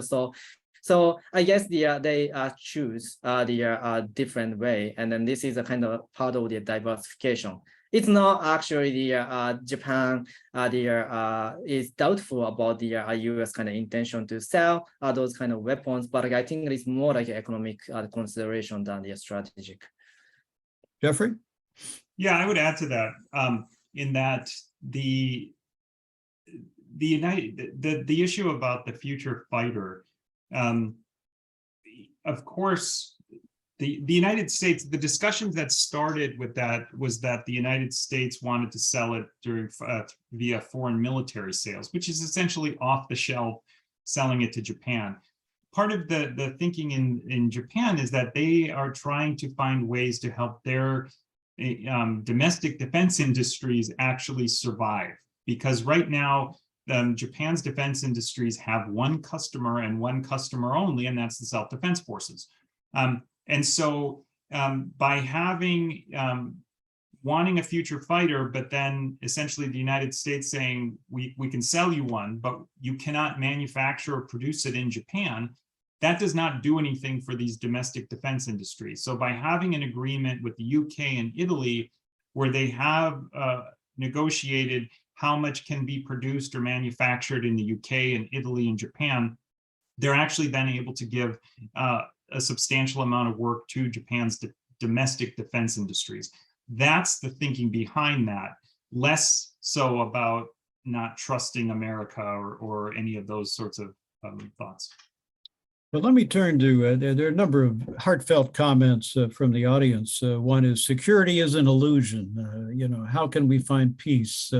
So I guess they choose different way, and then this is a kind of part of the diversification. It's not actually Japan is doubtful about the US kind of intention to sell those kind of weapons, but I think it's more like economic consideration than the strategic. Jeffrey? Yeah, I would add to that in that the issue about the future fighter, of course, the United States, the discussions that started with that was that the United States wanted to sell it via foreign military sales, which is essentially off the shelf selling it to Japan. Part of the thinking in Japan is that they are trying to find ways to help their domestic defense industries actually survive, because right now Japan's defense industries have one customer and one customer only, and that's the self-defense forces. And so by wanting a future fighter, but then essentially the United States saying, we can sell you one, but you cannot manufacture or produce it in Japan, that does not do anything for these domestic defense industries. So by having an agreement with the UK and Italy, where they have negotiated how much can be produced or manufactured in the UK and Italy and Japan, they're actually then able to give a substantial amount of work to Japan's domestic defense industries. That's the thinking behind that, less so about not trusting America or any of those sorts of thoughts. Well, let me turn to, there are a number of heartfelt comments from the audience. One is security is an illusion. How can we find peace?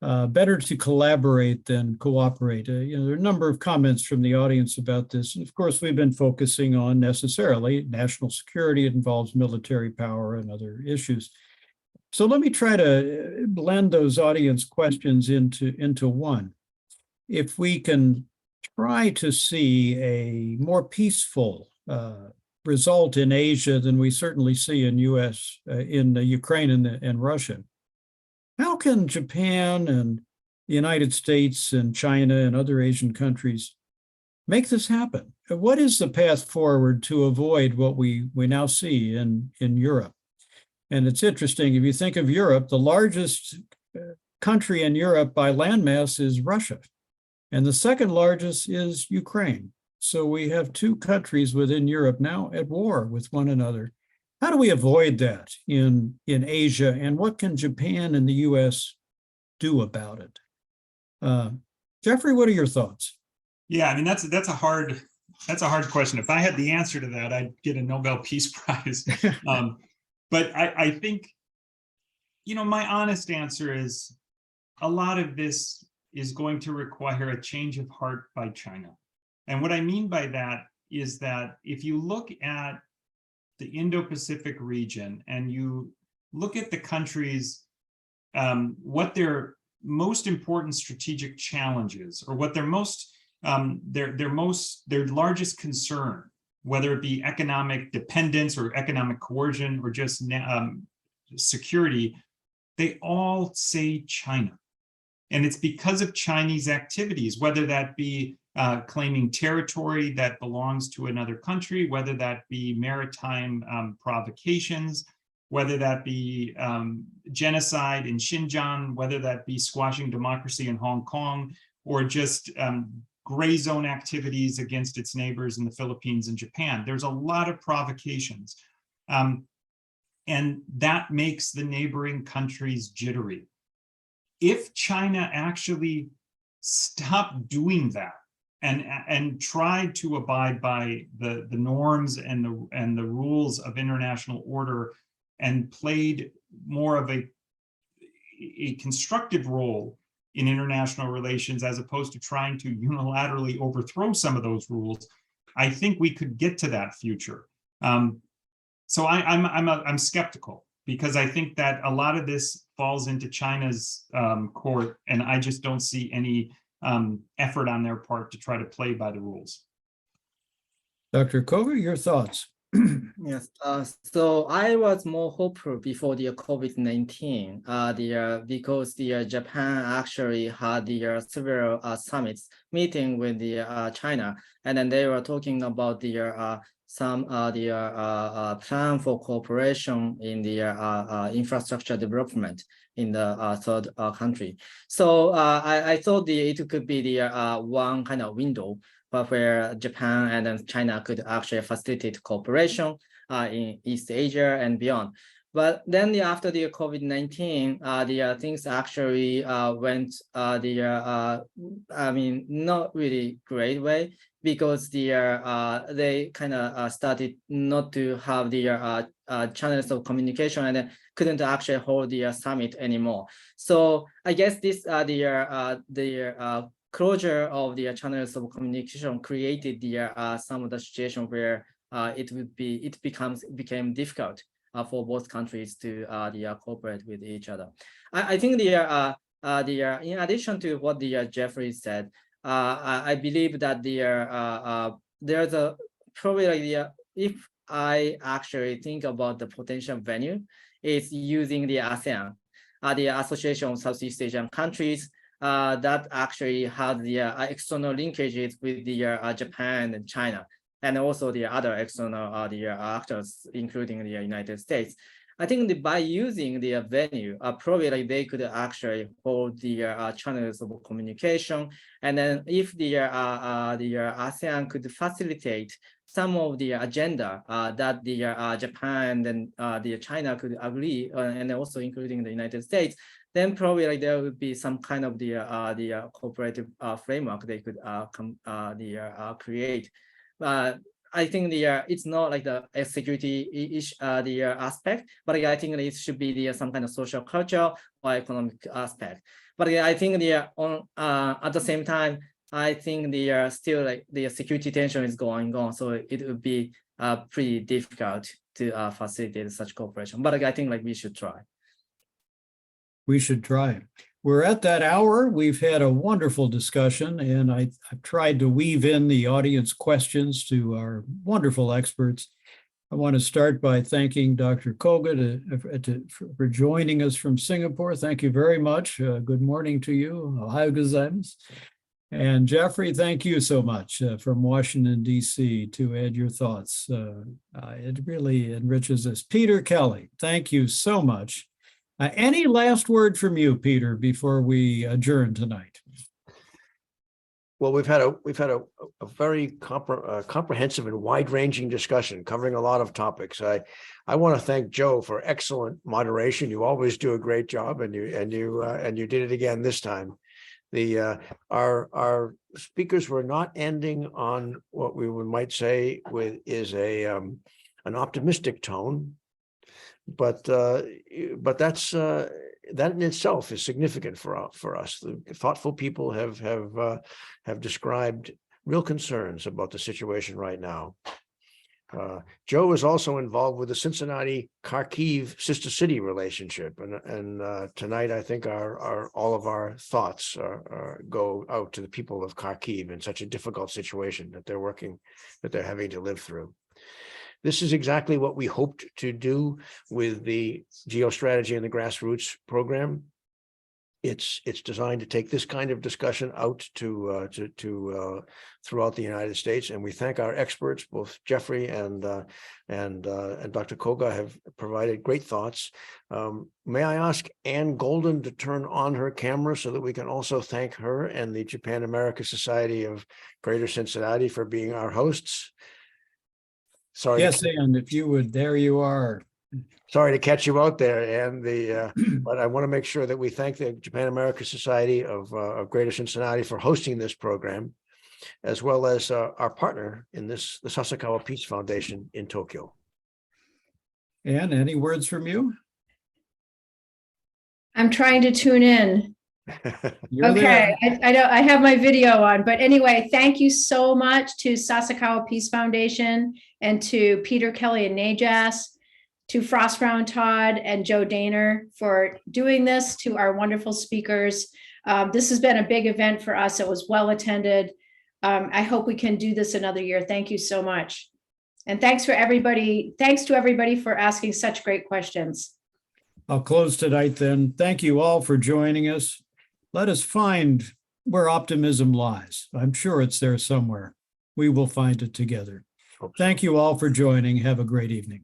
Better to collaborate than cooperate. There are a number of comments from the audience about this. And of course, we've been focusing on necessarily national security. It involves military power and other issues. So let me try to blend those audience questions into one. If we can try to see a more peaceful result in Asia than we certainly see in Ukraine and Russia, how can Japan and the United States and China and other Asian countries make this happen? What is the path forward to avoid what we now see in Europe? And it's interesting, if you think of Europe, the largest country in Europe by landmass is Russia, and the second largest is Ukraine. So we have two countries within Europe now at war with one another. How do we avoid that in Asia, and what can Japan and the US do about it? Jeffrey, what are your thoughts? Yeah, I mean, that's a hard question. If I had the answer to that, I'd get a Nobel Peace Prize. But I think, my honest answer is a lot of this is going to require a change of heart by China. And what I mean by that is that if you look at the Indo-Pacific region and you look at the countries, what their most important strategic challenges, or what their largest concern, whether it be economic dependence or economic coercion or just security, they all say China. And it's because of Chinese activities, whether that be claiming territory that belongs to another country, whether that be maritime provocations, whether that be genocide in Xinjiang, whether that be squashing democracy in Hong Kong, or just gray zone activities against its neighbors in the Philippines and Japan. There's a lot of provocations. And that makes the neighboring countries jittery. If China actually stopped doing that and tried to abide by the norms and the rules of international order and played more of a constructive role in international relations as opposed to trying to unilaterally overthrow some of those rules, I think we could get to that future. So I'm skeptical, because I think that a lot of this falls into China's court, and I just don't see any effort on their part to try to play by the rules. Dr. Koga, your thoughts? Yes, so I was more hopeful before the COVID-19, because Japan actually had the several summits meeting with the China, and then they were talking about some plan for cooperation in the infrastructure development in the third country. So I thought it could be the one kind of window where Japan and then China could actually facilitate cooperation in East Asia and beyond. But then after the COVID-19, the things actually went I mean, not really great way, because they kind of started not to have the channels of communication, and then couldn't actually hold the summit anymore. So I guess this closure of the channels of communication created some of the situation where it became difficult for both countries to cooperate with each other. I think in addition to what Jeffrey said, I believe that there's a probably if I actually think about the potential venue, it's using the ASEAN, the Association of Southeast Asian Countries, that actually has the external linkages with the Japan and China, and also the other external actors, including the United States. I think by using the venue, probably they could actually hold the channels of communication, and then if the ASEAN could facilitate some of the agenda that the Japan and the China could agree, and also including the United States, then probably there would be some kind of the cooperative framework they could create. I think it's not like the security aspect, but I think it should be some kind of social culture or economic aspect. But I think at the same time, I think still like the security tension is going on, so it would be pretty difficult to facilitate such cooperation. But I think we should try. We should try. We're at that hour. We've had a wonderful discussion, and I've tried to weave in the audience questions to our wonderful experts. I want to start by thanking Dr. Koga for joining us from Singapore. Thank you very much. Good morning to you. Ohayou gozaimasu. And Jeffrey, thank you so much from Washington, D.C. to add your thoughts. It really enriches us. Peter Kelly, thank you so much. Any last word from you, Peter, before we adjourn tonight? Well, we've had a very comprehensive and wide-ranging discussion covering a lot of topics. I want to thank Joe for excellent moderation. You always do a great job, and you did it again this time. Our speakers were not ending on what we might say is an optimistic tone. But that's that in itself is significant for us. The thoughtful people have described real concerns about the situation right now. Joe is also involved with the Cincinnati Kharkiv sister city relationship, and tonight I think all of our thoughts go out to the people of Kharkiv in such a difficult situation that they're having to live through. This is exactly what we hoped to do with the geostrategy and the grassroots program. It's designed to take this kind of discussion out to throughout the United States, and we thank our experts, both Jeffrey and Dr. Koga have provided great thoughts. May I ask Ann Golden to turn on her camera so that we can also thank her and the Japan America Society of Greater Cincinnati for being our hosts. Sorry. Yes, Ann, if you would, there you are. Sorry to catch you out there, and but I want to make sure that we thank the Japan America Society of Greater Cincinnati for hosting this program, as well as our partner in this, the Sasakawa Peace Foundation in Tokyo. Ann, any words from you? I'm trying to tune in. You're Okay, there. I don't, I have my video on, but anyway, thank you so much to Sasakawa Peace Foundation and to Peter, Kelly, and Najas, to Frost, Brown Todd, and Joe Dehner for doing this, to our wonderful speakers. This has been a big event for us. It was well attended. I hope we can do this another year. Thank you so much. And thanks to everybody for asking such great questions. I'll close tonight then. Thank you all for joining us. Let us find where optimism lies. I'm sure it's there somewhere. We will find it together. Thank you all for joining. Have a great evening.